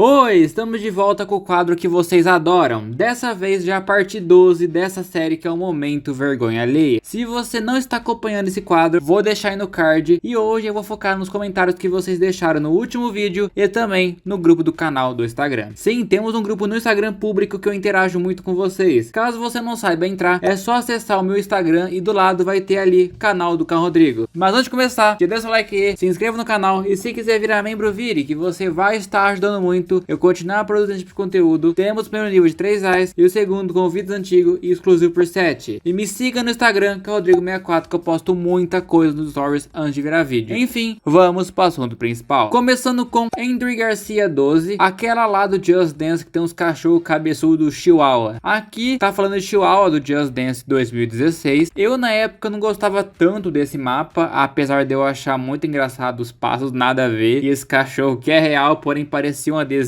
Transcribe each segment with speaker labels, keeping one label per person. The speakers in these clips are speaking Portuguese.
Speaker 1: Oi, estamos de volta com o quadro que vocês adoram. Dessa vez já a parte 12 dessa série que é o Momento Vergonha Alheia. Se você não está acompanhando esse quadro, vou deixar aí no card. E hoje eu vou focar nos comentários que vocês deixaram no último vídeo e também no grupo do canal do Instagram. Sim, temos um grupo no Instagram público que eu interajo muito com vocês. Caso você não saiba entrar, é só acessar o meu Instagram e do lado vai ter ali canal do Cão Rodrigo. Mas antes de começar, já deixa o like aí, se inscreva no canal e se quiser virar membro, vire, que você vai estar ajudando muito eu continuar produzindo esse tipo de conteúdo. Temos o primeiro nível de R$3 e o segundo com vídeos antigos e exclusivo por 7. E me siga no Instagram, que é o Rodrigo64, que eu posto muita coisa nos stories antes de virar vídeo. Enfim, vamos para o assunto principal. Começando com Andrew Garcia 12, aquela lá do Just Dance que tem uns cachorros cabeçudos Chihuahua. Aqui tá falando de Chihuahua do Just Dance 2016. Eu na época não gostava tanto desse mapa, apesar de eu achar muito engraçado os passos, nada a ver. E esse cachorro que é real, porém parecia um adesivo.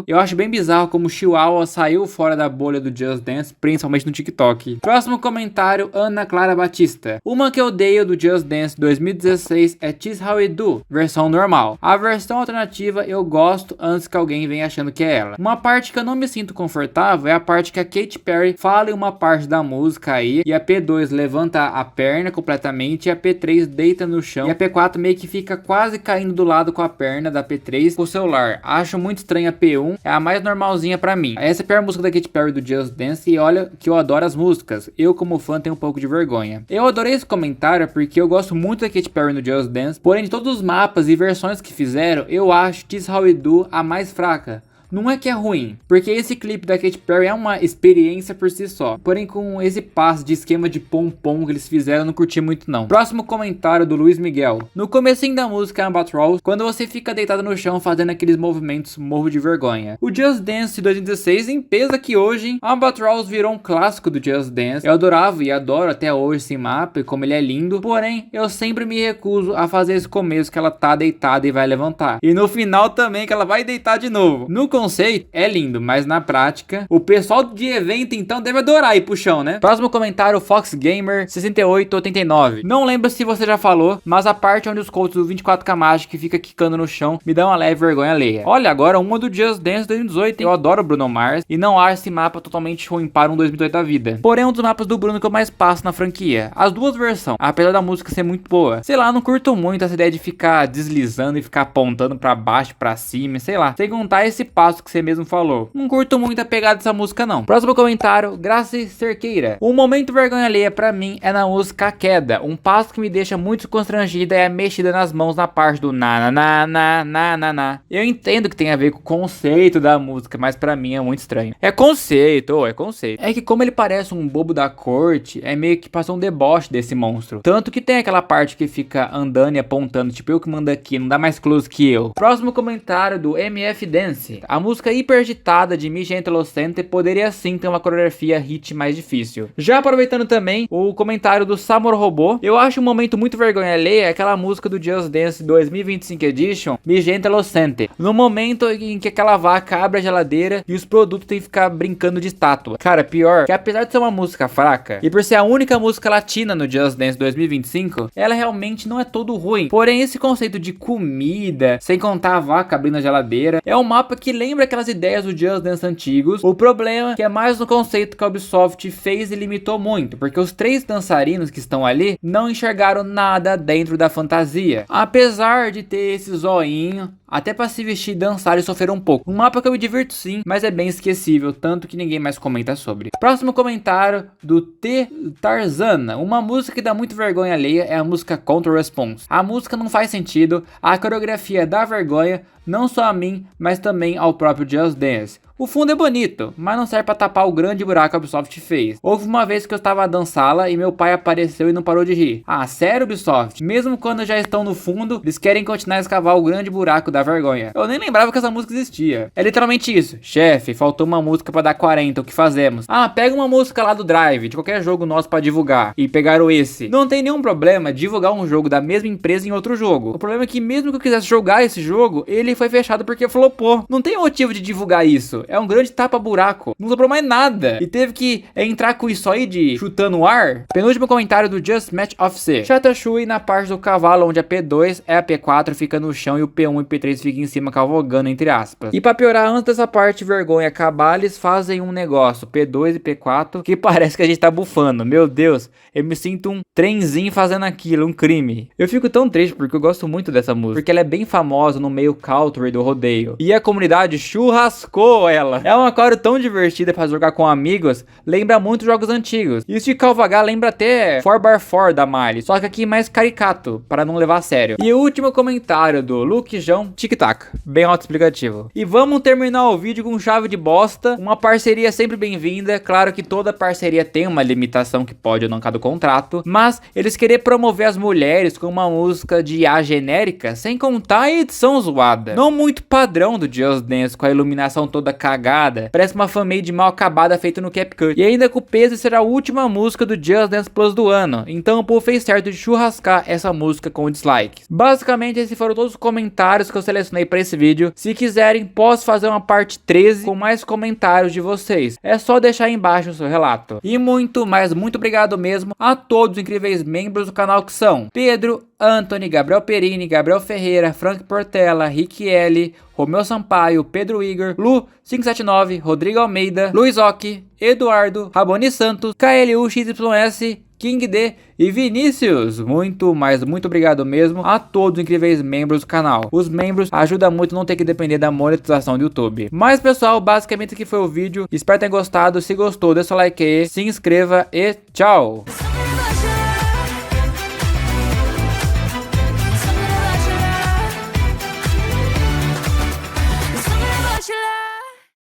Speaker 1: Eu acho bem bizarro como o Chihuahua saiu fora da bolha do Just Dance, principalmente no TikTok. Próximo comentário, Ana Clara Batista. Uma que eu odeio do Just Dance 2016 é This How We Do, versão normal. A versão alternativa eu gosto antes que alguém venha achando que é ela. Uma parte que eu não me sinto confortável é a parte que a Katy Perry fala em uma parte da música aí, e a P2 levanta a perna completamente, e a P3 deita no chão, e a P4 meio que fica quase caindo do lado com a perna da P3 com o celular. Acho muito estranho. A P1 é a mais normalzinha pra mim. Essa é a pior música da Katy Perry do Just Dance, e olha que eu adoro as músicas. Eu como fã tenho um pouco de vergonha. Eu adorei esse comentário porque eu gosto muito da Katy Perry no Just Dance, porém de todos os mapas e versões que fizeram, eu acho This How We Do a mais fraca. Não é que é ruim, porque esse clipe da Katy Perry é uma experiência por si só. Porém, com esse passo de esquema de pom-pom que eles fizeram, eu não curti muito não. Próximo comentário do Luiz Miguel. No comecinho da música Albatross, quando você fica deitado no chão fazendo aqueles movimentos, morro de vergonha. O Just Dance 2016 em peso aqui hoje, hein? Albatross virou um clássico do Just Dance. Eu adorava e adoro até hoje esse mapa e como ele é lindo. Porém, eu sempre me recuso a fazer esse começo que ela tá deitada e vai levantar. E no final também que ela vai deitar de novo. No conceito é lindo, mas na prática o pessoal de evento então deve adorar ir pro chão, né? Próximo comentário, Fox Gamer 6889. Não lembro se você já falou, mas a parte onde os coaches do 24K Magic fica quicando no chão me dá uma leve vergonha alheia. Olha, agora uma do Just Dance 2018, hein? Eu adoro Bruno Mars e não acho esse mapa totalmente ruim para um 2018 da vida. Porém, é um dos mapas do Bruno que eu mais passo na franquia. As duas versões, apesar da música ser muito boa. Sei lá, não curto muito essa ideia de ficar deslizando e ficar apontando pra baixo, pra cima, sei lá. Sem contar esse passo que você mesmo falou. Não curto muito a pegada dessa música não. Próximo comentário, Graça Cerqueira. Um momento vergonha alheia pra mim é na música Queda. Um passo que me deixa muito constrangida é a mexida nas mãos na parte do na na na na na na. Eu entendo que tem a ver com o conceito da música, mas pra mim é muito estranho. É conceito, é conceito. É que como ele parece um bobo da corte, é meio que passou um deboche desse monstro. Tanto que tem aquela parte que fica andando e apontando, tipo eu que mando aqui, não dá mais close que eu. Próximo comentário do MF Dance. A música hiper agitada de Mi Gente Lo Sente poderia sim ter uma coreografia hit mais difícil. Já aproveitando também o comentário do Samor Robô, eu acho um momento muito vergonha alheia aquela música do Just Dance 2025 Edition, Mi Gente Lo Sente. No momento em que aquela vaca abre a geladeira e os produtos têm que ficar brincando de estátua. Cara, pior que apesar de ser uma música fraca e por ser a única música latina no Just Dance 2025, ela realmente não é todo ruim. Porém, esse conceito de comida, sem contar a vaca abrindo a geladeira, é um mapa que lembra aquelas ideias do Just Dance antigos. O problema é que é mais no conceito que a Ubisoft fez e limitou muito, porque os três dançarinos que estão ali não enxergaram nada dentro da fantasia, apesar de ter esse zoinho até pra se vestir e dançar e sofrer um pouco. Um mapa que eu me divirto sim, mas é bem esquecível, tanto que ninguém mais comenta sobre. Próximo comentário do T Tarzana. Uma música que dá muito vergonha alheia é a música Contra Response. A música não faz sentido, a coreografia dá vergonha, não só a mim, mas também ao próprio Just Dance. O fundo é bonito, mas não serve pra tapar o grande buraco que a Ubisoft fez. Houve uma vez que eu estava a dançá-la e meu pai apareceu e não parou de rir. Ah, sério, Ubisoft? Mesmo quando já estão no fundo, eles querem continuar a escavar o grande buraco da vergonha. Eu nem lembrava que essa música existia. É literalmente isso. Chefe, faltou uma música pra dar 40, o que fazemos? Ah, pega uma música lá do Drive, de qualquer jogo nosso pra divulgar. E pegaram esse. Não tem nenhum problema divulgar um jogo da mesma empresa em outro jogo. O problema é que mesmo que eu quisesse jogar esse jogo, ele foi fechado porque flopou. Não tem motivo de divulgar isso. é um grande tapa-buraco. Não sobrou mais nada. E teve que entrar com isso aí de chutando o ar. Penúltimo comentário do Just Match of C. Chatashui na parte do cavalo onde a P2 é a P4 fica no chão e o P1 e P3 fica em cima cavalgando entre aspas. E pra piorar, antes dessa parte vergonha acabar, eles fazem um negócio P2 e P4 que parece que a gente tá bufando. Meu Deus, eu me sinto um trenzinho fazendo aquilo, um crime. Eu fico tão triste porque eu gosto muito dessa música, porque ela é bem famosa no meio country do rodeio. E a comunidade churrascou ela. É uma aquário tão divertida pra jogar com amigos, lembra muito jogos antigos. Isso de cavalgar lembra até 4x4 da Miley, só que aqui mais caricato, para não levar a sério. E o último comentário do Luke João Tic Tac, bem autoexplicativo. E vamos terminar o vídeo com chave de bosta, uma parceria sempre bem-vinda. Claro que toda parceria tem uma limitação que pode ou não cair do contrato, mas eles querer promover as mulheres com uma música de IA genérica, sem contar a edição zoada. Não muito padrão do Just Dance, com a iluminação toda cagada, parece uma fanmade mal acabada feita no CapCut. E ainda com o peso de ser a última música do Just Dance Plus do ano, então o povo fez certo de churrascar essa música com dislikes. Basicamente esses foram todos os comentários que eu selecionei para esse vídeo. Se quiserem, posso fazer uma parte 13 com mais comentários de vocês. É só deixar aí embaixo o seu relato. E muito, mas muito obrigado mesmo a todos os incríveis membros do canal que são Pedro, Anthony, Gabriel Perini, Gabriel Ferreira, Frank Portela, Rick L, Romeu Sampaio, Pedro Igor, Lu579, Rodrigo Almeida, Luiz Ock, Eduardo, Raboni Santos, KLU XYS, King D e Vinícius. Muito, mas muito obrigado mesmo a todos os incríveis membros do canal. Os membros ajudam muito a não ter que depender da monetização do YouTube. Mas pessoal, basicamente aqui foi o vídeo. Espero que tenham gostado. Se gostou, deixa o like aí, se inscreva e tchau!